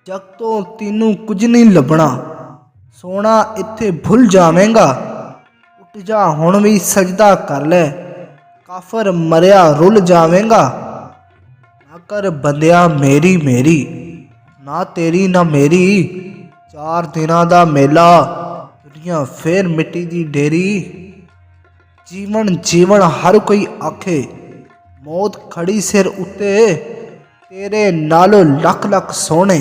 जग तो तेनू कुछ नहीं लभना, सोना इत्थे भुल जावेंगा। उठ जा हुण भी सजदा कर ले, काफर मरिया रुल जावेंगा। ना कर बंदिया मेरी मेरी, ना तेरी ना मेरी, चार दिनां दा मेला, दुनिया फिर मिट्टी दी डेरी। जीवन जीवन हर कोई आखे, मौत खड़ी सिर उत्ते, तेरे नालों लख लख सोने,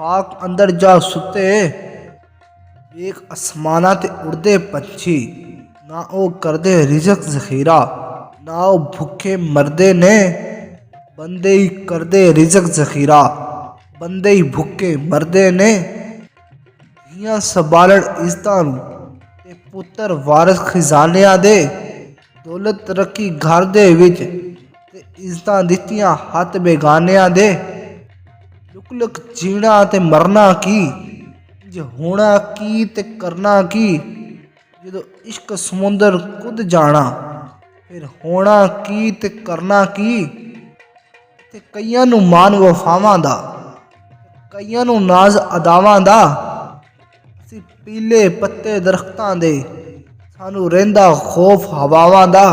खाक अंदर जा सुते। वेख आसमाना ते उड़दे पंछी, ना ओ करदे रिज़क ज़खीरा, ना ओ भुखे मरदे ने, बंदे ही करदे रिज़क ज़खीरा, बंदे ही भुखे मरदे ने। धियां संभालण इज़्ज़तां नूं ते पुत्तर वारिस खजानिਆਂ दे, दौलत रखी घर दे विच ते इज़्ज़तां दित्तियां हत्थ बेगानिਆਂ दे। लुक लुक जीना ते मरना की, जे होना की ते करना की। जदों इश्क समुंदर कुद जाना, फिर होना की ते करना की। ते कईयां नूं मान वफावां दा, कईयां नूं नाज अदावां दा। असीं पीले पत्ते दरख्तां दे, सानू रहिंदा खौफ हवावां दा।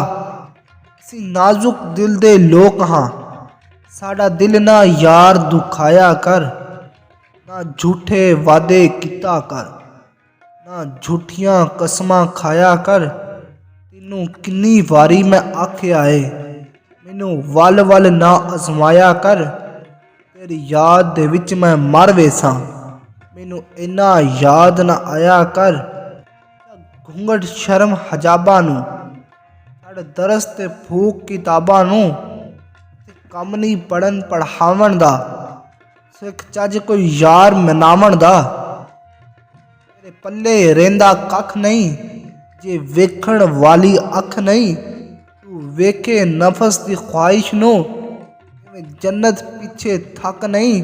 असीं नाजुक दिल दे लोक हां, साडा दिल ना यार दुखाया कर। ना झूठे वादे कीता कर, ना झूठियां कसमां खाया कर। तेनू किन्नी वारी मैं आख्या है, मैनू वल वल ना अजमाया कर। तेरी याद दे विच मैं मर वेसां, मैनू इन्ना याद ना आया कर। घूंघट शर्म हजाबां नूं, छड़ दरस ते फूक किताबां नूं। कम नहीं पढ़न पढ़ावण दा, सिख चज कोई यार मनावण दा। तेरे पल्ले रहिंदा कख नहीं, जे वेखण वाली अख नहीं। तू वेखे नफस दी ख्वाहिश नूं, जन्नत पीछे थक नहीं।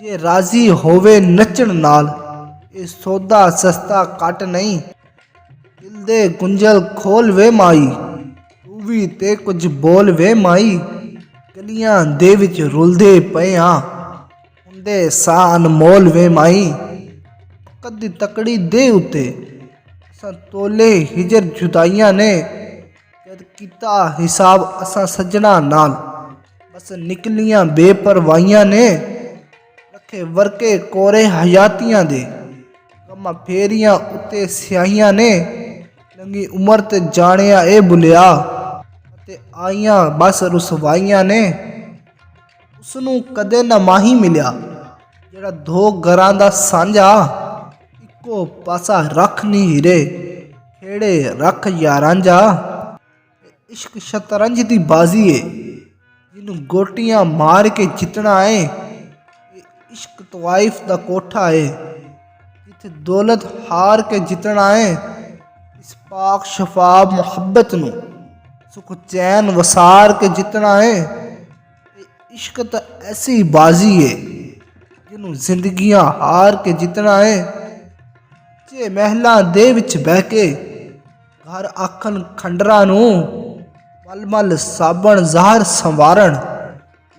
जे राजी होवे नचण नाल, ये सौदा सस्ता कट नहीं। दिल दे गुंजल खोल वे माई, तू भी ते कुछ बोल वे माई। गलियां दे विच रुलदे पए हां, हुंदे सा अनमोल वे माई। कदी तकड़ी दे उत्ते असां तोले हिजर जुदाइयां ने, जद कीता हिसाब असां सजना नाल, बस निकलियां बेपरवाहियां ने। रखे वरके कोरे हयातियां दे, कमा फेरियां उत्ते स्याहियां ने। लंगी उमर ते जानिया ए बुलिया, ते आईयां बस रुसवाइयां ने। उसनू कदे ना माही मिलिया, जेड़ा दो घरां दा सांझा। इक्को पासा रख नी हीरे, खेड़े रख यारां जा। इश्क शतरंज दी बाजी है, जिन्नू गोटियां मार के जितना है। इश्क तवाइफ दा कोठा है, जिथे दौलत हार के जितना है। इस पाक शफाफ मुहब्बत नू सुख चैन वसार के जितना है। इश्क तो ऐसी बाजी है, जिन्नू जिंदगियां हार के जितना है। जे महलां दे विच बह के घर आखन खंडरा नू, मल मल साबण ज़हर संवारण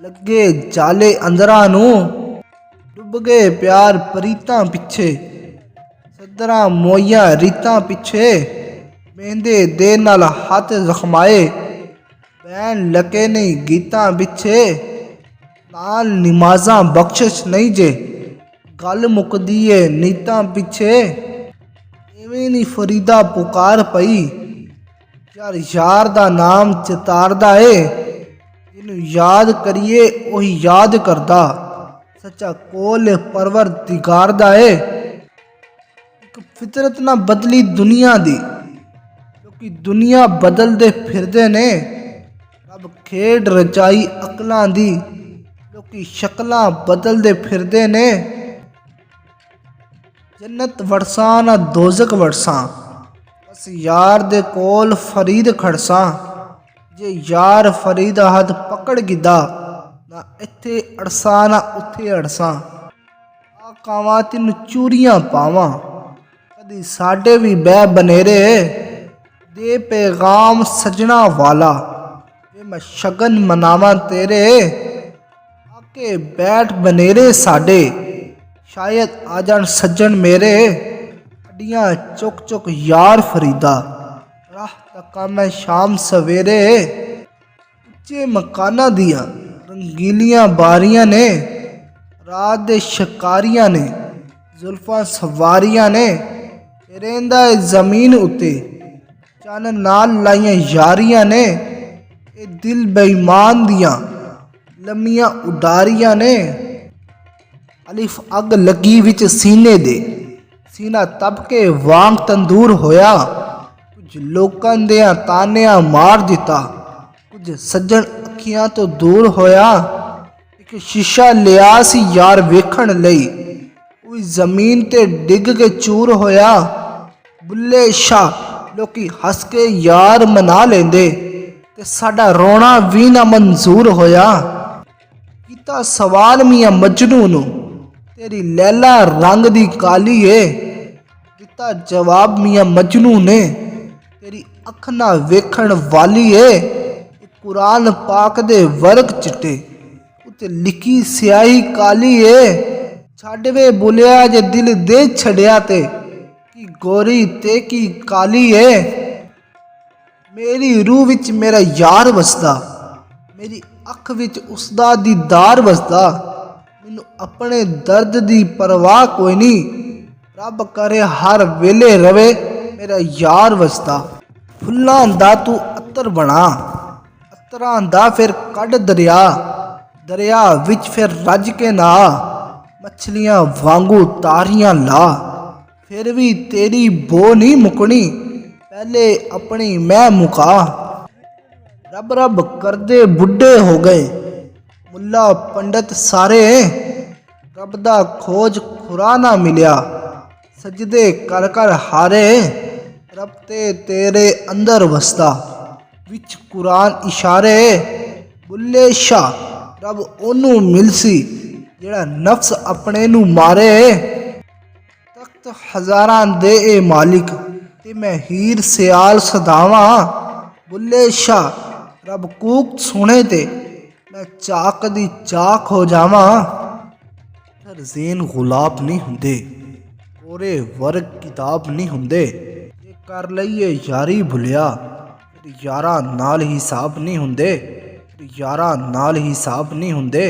लगे जाले अंदरां नू। डुब गए प्यार प्रीतां पिछे, सदरां मोइयां रीतां पिछे। मेहंदे दे नाल हथ जखमाए, बैन लके नहीं गीतां बिछे। नाल निमाज़ां बख्शिश नहीं जे, गल मुकदी है नीतां पिछे। इवें नी फरीदा पुकार पई, यार यार दा नाम चितारदा है। जिन्नू याद करिए ओही याद करदा, सच्चा कोल परवर दिगार दा है। एक फितरत ना बदली दुनिया दी, क्योंकि दुनिया बदलदे फिरदे ने। रब खेड रचाई अकलां दी, क्योंकि शक्लां बदलदे फिरदे ने। जन्नत वड़सां ना दोज़ख वड़सां, बस यार दे कोल फरीद खड़सां। जे यार फरीद हथ पकड़ गिदा, ना इत्थे अड़सां ना उत्थे अड़सां। आकावां तिन चूरियां पावां, कदी साडे भी बह बनेरे। दे पैगाम सजना वाला, वे मैं शगन मनावां तेरे। आके बैठ बनेरे साडे, ਸ਼ਾਇਦ ਆ ਜਾਣ ਸੱਜਣ ਮੇਰੇ, ਅੱਡੀਆਂ ਚੁੱਕ ਚੁੱਕ ਯਾਰ ਫਰੀਦਾ, ਰਾਹ ਤੱਕਾਂ ਮੈਂ ਸ਼ਾਮ ਸਵੇਰੇ। ਉੱਚੇ ਮਕਾਨਾਂ ਦੀਆਂ ਰੰਗੀਲੀਆਂ ਬਾਰੀਆਂ ਨੇ, ਰਾਤ ਦੇ ਸ਼ਿਕਾਰੀਆਂ ਨੇ, ਜ਼ੁਲਫਾਂ ਸਵਾਰੀਆਂ ਨੇ, ਰਹਿੰਦਾ ਏ ਜ਼ਮੀਨ ਉੱਤੇ ਚੰਨ ਨਾਲ ਲਾਈਆਂ ਯਾਰੀਆਂ ਨੇ। ਇਹ ਦਿਲ ਬੇਈਮਾਨ ਦੀਆਂ ਲੰਮੀਆਂ ਉਡਾਰੀਆਂ ਨੇ। ਅਲਿਫ ਅੱਗ ਲੱਗੀ ਵਿੱਚ ਸੀਨੇ ਦੇ, ਸੀਨਾ ਤਪ ਕੇ ਵਾਂਗ ਤੰਦੂਰ ਹੋਇਆ। ਕੁਝ ਲੋਕਾਂ ਦਿਆਂ ਤਾਨਿਆਂ ਮਾਰ ਦਿੱਤਾ, ਕੁਝ ਸੱਜਣ ਅੱਖੀਆਂ ਤੋਂ ਦੂਰ ਹੋਇਆ। ਇੱਕ ਸ਼ੀਸ਼ਾ ਲਿਆ ਸੀ ਯਾਰ ਵੇਖਣ ਲਈ, ਉਹ ਜ਼ਮੀਨ ਤੇ ਡਿੱਗ ਕੇ ਚੂਰ ਹੋਇਆ। ਬੁੱਲੇ ਸ਼ਾਹ ਲੋਕੀ ਹੱਸ ਕੇ ਯਾਰ ਮਨਾ ਲੈਂਦੇ, ਤੇ ਸਾਡਾ ਰੋਣਾ ਵੀ ਨਾ ਮਨਜ਼ੂਰ ਹੋਇਆ। ਕੀਤਾ ਸਵਾਲ ਮੀਆਂ ਮਜਨੂ ਨੂੰ, ਤੇਰੀ ਲੈਲਾ ਰੰਗ ਦੀ ਕਾਲੀ ਏ। ਦਿੱਤਾ ਜਵਾਬ ਮੀਆਂ ਮਜਨੂ ਨੇ, ਤੇਰੀ ਅੱਖ ਨਾ ਵੇਖਣ ਵਾਲੀ ਏ। ਕੁਰਾਨ ਪਾਕ ਦੇ ਵਰਕ ਚਿੱਟੇ ਉੱਤੇ ਲਿਖੀ ਸਿਆਹੀ ਕਾਲੀ ਏ। ਛੱਡ ਵੇ ਬੁਲਿਆ ਜੇ ਦਿਲ ਦੇ ਛੜਿਆ ਤੇ, ਕੀ ਗੋਰੀ ਤੇ ਕੀ ਕਾਲੀ ਏ। ਮੇਰੀ ਰੂਹ ਵਿੱਚ ਮੇਰਾ ਯਾਰ ਵਸਦਾ, ਮੇਰੀ ਅੱਖ ਵਿੱਚ ਉਸਦਾ ਦੀਦਾਰ ਵਸਦਾ। ਮੈਨੂੰ ਆਪਣੇ ਦਰਦ ਦੀ ਪਰਵਾਹ ਕੋਈ ਨਹੀਂ, ਰੱਬ ਕਰੇ ਹਰ ਵੇਲੇ ਰਵੇ ਮੇਰਾ ਯਾਰ ਵਸਦਾ। ਫੁੱਲਾਂ ਦਾ ਤੂੰ ਅਤਰ ਬਣਾ, ਅਤਰਾਂ ਦਾ ਫਿਰ ਕੱਢ ਦਰਿਆ, ਦਰਿਆ ਵਿੱਚ ਫਿਰ ਰੱਜ ਕੇ ਨਾ, ਮੱਛਲੀਆਂ ਵਾਂਗੂ ਤਾਰੀਆਂ ਲਾ। ਫਿਰ ਵੀ ਤੇਰੀ ਬੋ ਨਹੀਂ ਮੁਕਣੀ, ਪਹਿਲੇ ਆਪਣੀ ਮੈਂ ਮੁਕਾ। ਰੱਬ ਰੱਬ ਕਰਦੇ ਬੁੱਢੇ ਹੋ ਗਏ ਮੁੱਲਾ ਪੰਡਤ ਸਾਰੇ, ਰੱਬ ਦਾ ਖੋਜ ਖੁਰਾ ਨਾ ਮਿਲਿਆ, ਸਜਦੇ ਕਰ ਕਰ ਹਾਰੇ। ਰੱਬ ਤੇ ਤੇਰੇ ਅੰਦਰ ਵਸਦਾ, ਵਿੱਚ ਕੁਰਾਨ ਇਸ਼ਾਰੇ। ਬੁੱਲੇ ਸ਼ਾਹ ਰੱਬ ਉਹਨੂੰ ਮਿਲਸੀ, ਜਿਹੜਾ ਨਫਸ ਆਪਣੇ ਨੂੰ ਮਾਰੇ। ਤਖਤ ਹਜ਼ਾਰਾਂ ਦੇ ਏ ਮਾਲਿਕ, ਤੇ ਮੈਂ ਹੀਰ ਸਿਆਲ ਸਦਾਵਾਂ। ਬੁੱਲੇ ਸ਼ਾਹ ਰੱਬ ਕੂਕ ਸੁਣੇ ਤੇ, ਮੈਂ ਚਾਕ ਦੀ ਚਾਕ ਹੋ ਜਾਵਾਂ। ਜ਼ੇਨ ਗੁਲਾਬ ਨਹੀਂ ਹੁੰਦੇ, ਕੋਰੇ ਵਰਗ ਕਿਤਾਬ ਨਹੀਂ ਹੁੰਦੇ। ਜੇ ਕਰ ਲਈਏ ਯਾਰੀ ਭੁਲਿਆ, ਯਾਰਾਂ ਨਾਲ ਹਿਸਾਬ ਨਹੀਂ ਹੁੰਦੇ, ਯਾਰਾਂ ਨਾਲ ਹਿਸਾਬ ਨਹੀਂ ਹੁੰਦੇ।